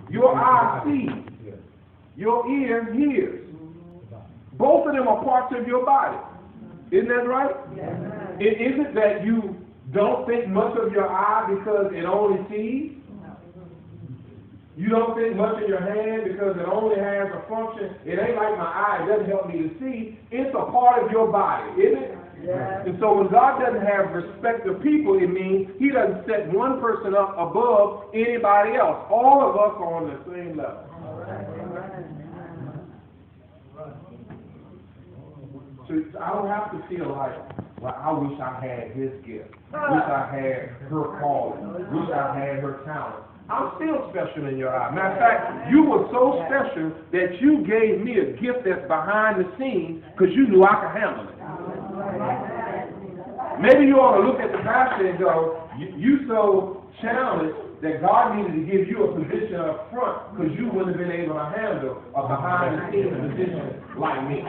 Your eye sees. Your ear hears. Both of them are parts of your body. Isn't that right? Is it that you don't think much of your eye because it only sees? You don't think much of your hand because it only has a function. It ain't like my eye, it doesn't help me to see. It's a part of your body, isn't it? And so when God doesn't have respect of people, it means He doesn't set one person up above anybody else. All of us are on the same level. So I don't have to feel like, well, I wish I had his gift. Wish I had her calling. Wish I had her talent. I'm still special in your eye. Matter of fact, you were so special that you gave me a gift that's behind the scenes because you knew I could handle it. Maybe you ought to look at the pastor and go, you so challenged that God needed to give you a position up front because you wouldn't have been able to handle a behind the scenes position like me.